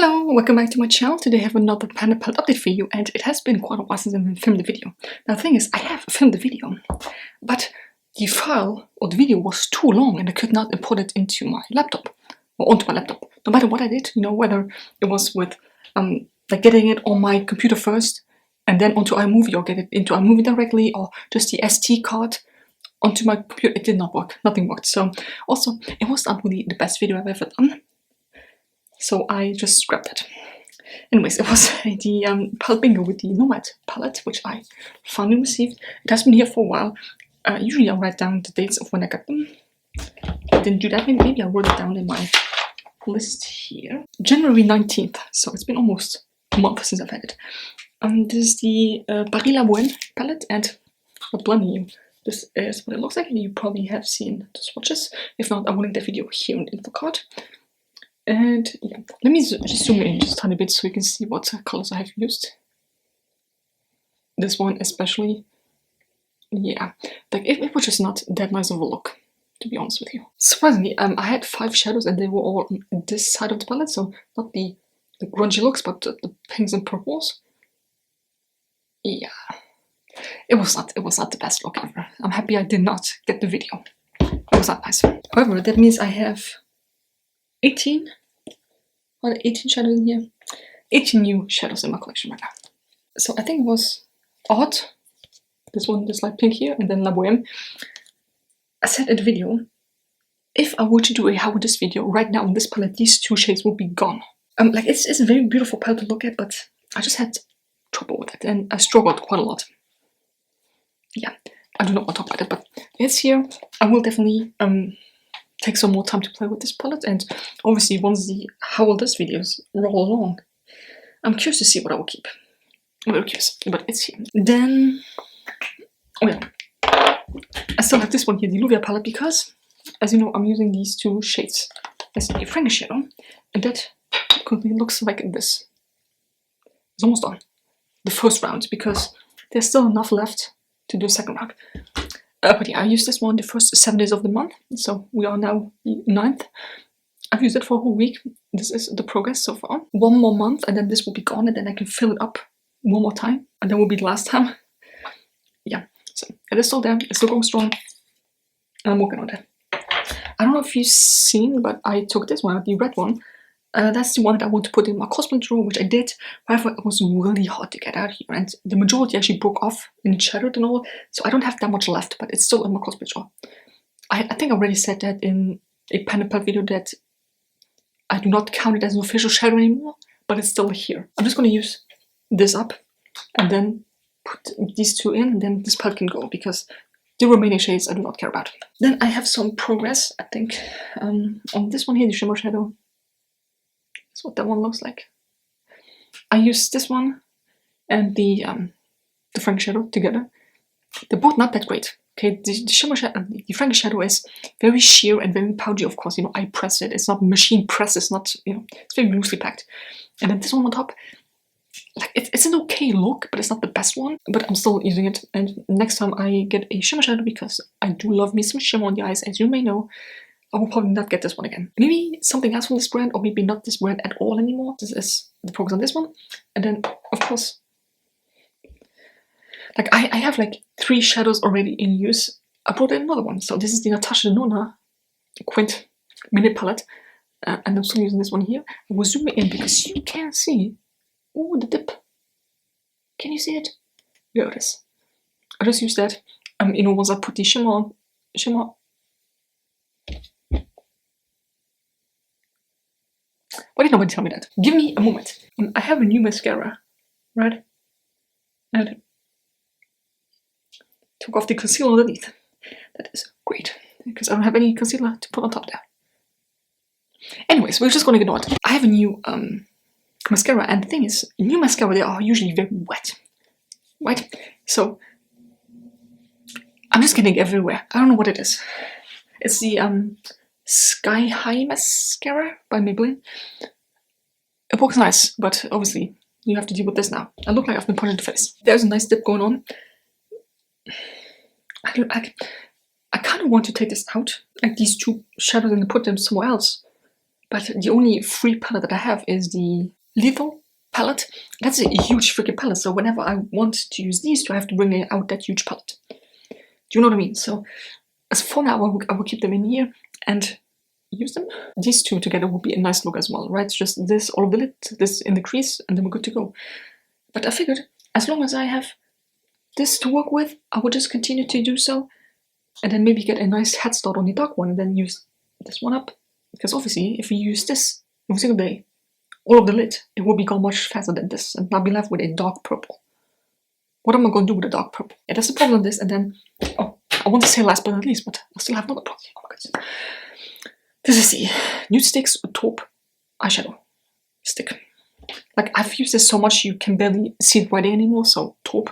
Hello, welcome back to my channel. Today I have another Panda Palette update for you, and it has been quite a while since I've filmed the video. Now the thing is, I have filmed the video, but the file or the video was too long and I could not import it into my laptop, or onto my laptop. No matter what I did, whether it was with like getting it on my computer first and then onto iMovie, or get it into iMovie directly, or just the SD card onto my computer, it did not work. Nothing worked. So also, it was not really the best video I've ever done. So I just scrapped it. Anyways, it was the palette bingo with the Nomad palette, which I finally received. It has been here for a while. Usually I write down the dates of when I got them. I didn't do that. Maybe I wrote it down in my list here. January 19th. So it's been almost a month since I've had it. This is the Paris La Bohème palette, and not blending you. This is what it looks like. You probably have seen the swatches. If not, I will link that video here in the info card. And yeah, let me just zoom in just a tiny bit so you can see what colors I have used. This one especially, yeah, like it was just not that nice of a look, to be honest with you. Surprisingly, I had 5 shadows and they were all on this side of the palette, so not the grungy looks, but the pinks and purples. Yeah, it was not the best look ever. I'm happy I did not get the video. It was not nice. However, that means I have 18 shadows in here. 18 new shadows in my collection right now. So I think it was odd. This one, this light pink here, and then La Bohème. I said in the video, if I were to do a how would this video right now on this palette, these 2 shades would be gone. Like it's a very beautiful palette to look at, but I just had trouble with it, and I struggled quite a lot. Yeah, I do not want to talk about it, but it's here. I will definitely take some more time to play with this palette, and obviously once the how will this videos roll along, I'm curious to see what I will keep. I'm very curious, but it's here. Then, oh yeah, I still have this one here, the Luvia palette, because as you know, I'm using these 2 shades. There's a Frankish shadow, and that currently looks like this. It's almost done. The first round, because there's still enough left to do a second round. But yeah, I used this one the first 7 days of the month, so we are now the 9th. I've used it for a whole week. This is the progress so far. 1 more month and then this will be gone, and then I can fill it up 1 more time, and then will be the last time. Yeah, so it is still there, it's still going strong, and I'm working on it. I don't know if you've seen, but I took this one, the red one. That's the one that I want to put in my cosplay drawer, which I did. However, it was really hard to get out here, and the majority actually broke off in shadowed and all, so I don't have that much left, but it's still in my cosplay drawer. I think I already said that in a Panda Palette video that I do not count it as an official shadow anymore, but it's still here. I'm just going to use this up and then put these 2 in, and then this palette can go, because the remaining shades I do not care about. Then I have some progress, I think, on this one here, the shimmer shadow. That's what that one looks like. I used this one and the Frankish shadow together. They're both not that great. Okay, the shimmer shadow, the Frankish shadow is very sheer and very powdery. Of course, I press it. It's not machine press. It's not, it's very loosely packed. And then this one on top, like it's an okay look, but it's not the best one. But I'm still using it. And next time I get a shimmer shadow, because I do love me some shimmer on the eyes, as you may know, I will probably not get this one again. Maybe something else from this brand, or maybe not this brand at all anymore. This is the progress on this one. And then, of course, like I have like 3 shadows already in use. I brought in another one. So this is the Natasha Denona Quint Mini Palette. And I'm still using this one here. I will zoom in because you can see, oh, the dip. Can you see it? There it is. I just used that. Once I put the shimmer on, why did nobody tell me that? Give me a moment. I have a new mascara, right? And took off the concealer underneath. That is great, because I don't have any concealer to put on top there. Anyways, we're just going to ignore it. I have a new mascara, and the thing is, new mascara, they are usually very wet, right? So I'm just getting everywhere. I don't know what it is. It's the Sky High mascara by Maybelline. It works nice, but obviously you have to deal with this now. I look like I've been punched in the face. There's a nice dip going on. I kind of want to take this out, like these 2 shadows, and put them somewhere else. But the only free palette that I have is the Lethal palette. That's a huge freaking palette, so whenever I want to use these two, I have to bring out that huge palette. Do you know what I mean? So as for now, I will keep them in here and use them. These two together will be a nice look as well, right? It's just this all of the lid, this in the crease, and then we're good to go. But I figured, as long as I have this to work with, I will just continue to do so, and then maybe get a nice head start on the dark one, and then use this one up. Because obviously, if we use this every single day, all of the lid, it will become much faster than this, and I'll be left with a dark purple. What am I going to do with the dark purple? Yeah, that's the problem with this, and then, oh, I want to say last but not least, but I still have another problem. Oh my goodness. This is the Nudestix Taupe eyeshadow stick. Like, I've used this so much you can barely see it right there anymore, so Taupe.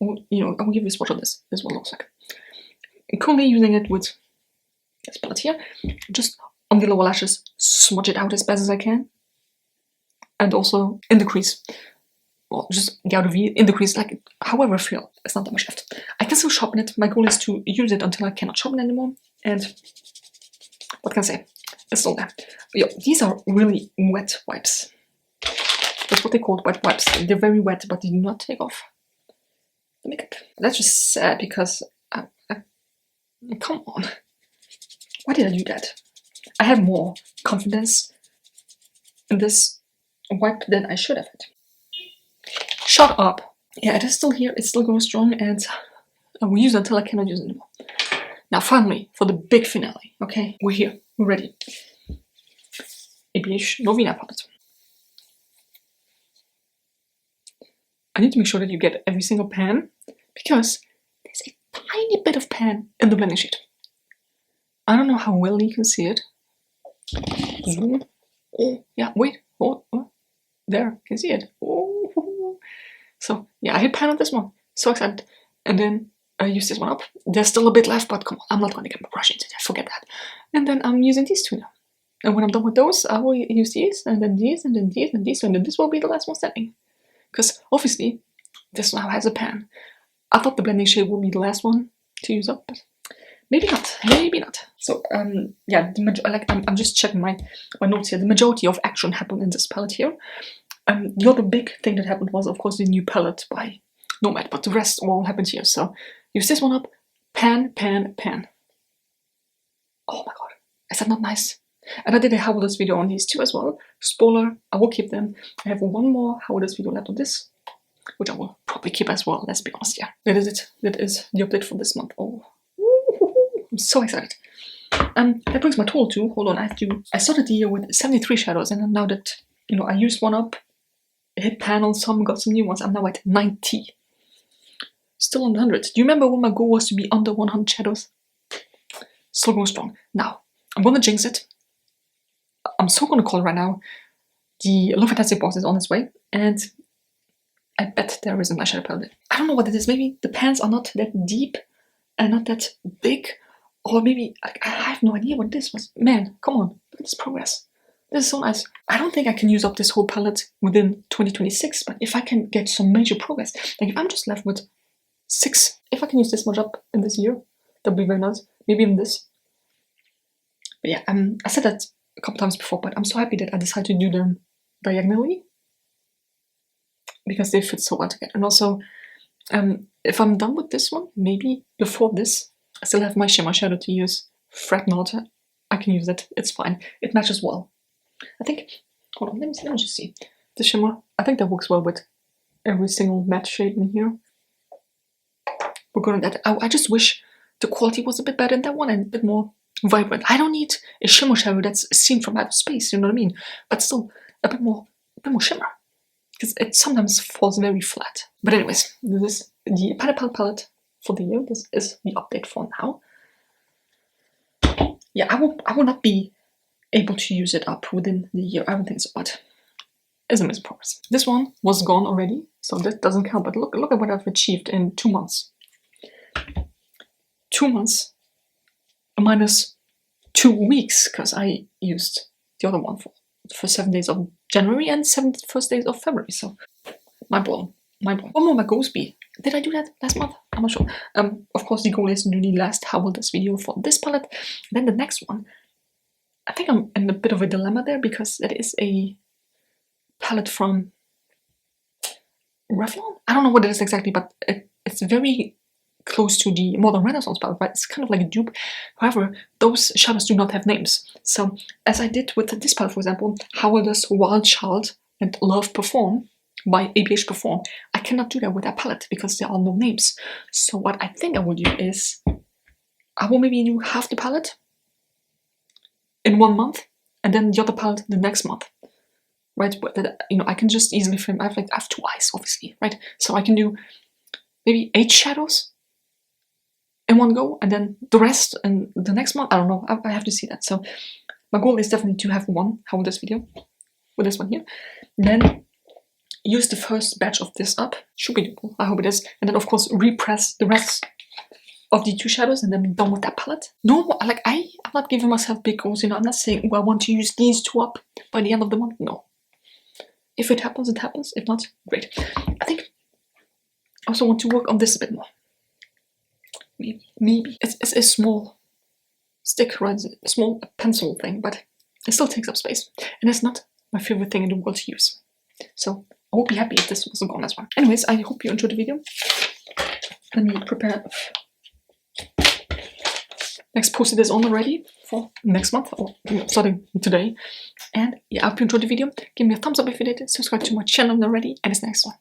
You know, I will give you a swatch of this. This is what it looks like. I'm currently using it with this palette here. Just on the lower lashes, smudge it out as best as I can. And also in the crease. Well, just the outer V in the crease, like however I feel. It's not that much left. I can still sharpen it. My goal is to use it until I cannot sharpen anymore. And what can I say? It's still there. Yo, these are really wet wipes. That's what they call wet wipes. They're very wet, but they do not take off the makeup. That's just sad because come on. Why did I do that? I have more confidence in this wipe than I should have had. Shut up. Yeah, it is still here. It's still going strong, and I will use it until I cannot use it anymore. Now, finally, for the big finale. Okay, we're here. We're ready. ABH Novena palette. I need to make sure that you get every single pan, because there's a tiny bit of pan in the blending sheet. I don't know how well you can see it. Zoom. Oh, yeah, wait. Oh, there, you can see it. Oh. So, yeah, I hit pan on this one. So excited. And then I use this one up. There's still a bit left, but come on, I'm not going to get my brush into that. Forget that. And then I'm using these two now. And when I'm done with those, I will use these, and then these, and then these, and these, and then this will be the last one standing. Because obviously, this now has a pan. I thought the blending shade would be the last one to use up, but maybe not. Maybe not. So, yeah, I'm just checking my notes here. The majority of action happened in this palette here. The other big thing that happened was, of course, the new palette by Nomad, but the rest all happened here. So, use this one up. Pan, pan, pan. Oh my god. Is that not nice? And I did a how will this video on these two as well. Spoiler, I will keep them. I have one more how will this video left on this, which I will probably keep as well, let's be honest. Yeah, that is it. That is the update for this month. Oh, I'm so excited. That brings my total to, hold on, I started the year with 73 shadows, and now that, you know, I used one up, hit pan on some, got some new ones, I'm now at 90. Still on the 100. Do you remember when my goal was to be under 100 shadows? Still going strong. Now, I'm gonna jinx it. I'm so gonna call it right now. The Look Fantastic box is on its way, and I bet there is an eyeshadow palette. I don't know what it is. Maybe the pans are not that deep and not that big, or maybe I have no idea what this was. Man, come on, look at this progress. This is so nice. I don't think I can use up this whole palette within 2026, but if I can get some major progress, like if I'm just left with 6, if I can use this much up in this year, that would be very nice. Maybe even this. But yeah, I said that a couple times before, but I'm so happy that I decided to do them diagonally, because they fit so well together. And also, if I'm done with this one, maybe before this, I still have my shimmer shadow to use. Fret not, I can use it, it's fine. It matches well. I think, hold on, let me just see. The shimmer, I think that works well with every single matte shade in here. We're good on that. I just wish the quality was a bit better in that one and a bit more vibrant. I don't need a shimmer shadow that's seen from outer space, you know what I mean? But still, a bit more shimmer. Because it sometimes falls very flat. But anyways, this is the Pineapple palette for the year. This is the update for now. Yeah, I will not be able to use it up within the year. I don't think so, but it's a amazing progress. This one was gone already, so that doesn't count. But look at what I've achieved in 2 months. 2 months minus 2 weeks, because I used the other one for 7 days of January and 7 first days of February. So mind blown. What will my goals be? Did I do that last month? I'm not sure. Of course, the goal is to do the last how will this video for this palette. Then the next one, I think I'm in a bit of a dilemma there because it is a palette from Revlon. I don't know what it is exactly, but it's very close to the Modern Renaissance palette, right? It's kind of like a dupe. However, those shadows do not have names. So, as I did with this palette, for example, how does Wild Child and Love Perform by ABH Perform, I cannot do that with that palette because there are no names. So what I think I will do is, I will maybe do half the palette in 1 month, and then the other palette the next month, right? But that, you know, I can just easily film. I have 2 eyes, obviously, right? So I can do maybe 8 shadows in one go, and then the rest in the next month. I don't know. I have to see that. So my goal is definitely to have one. How with this video, with this one here, then use the first batch of this up. Should be doable. I hope it is. And then of course repress the rest of the 2 shadows and then be done with that palette. No, like I'm not giving myself big goals, you know. I'm not saying, oh, I want to use these 2 up by the end of the month. No. If it happens, it happens. If not, great. I think I also want to work on this a bit more. Maybe. It's a small stick, right? A small pencil thing, but it still takes up space. And it's not my favorite thing in the world to use. So I would be happy if this was gone as well. Anyways, I hope you enjoyed the video. Let me prepare. Next posted this on already for next month, or starting today. And yeah, I hope you enjoyed the video. Give me a thumbs up if you did, subscribe to my channel already, and it's next one.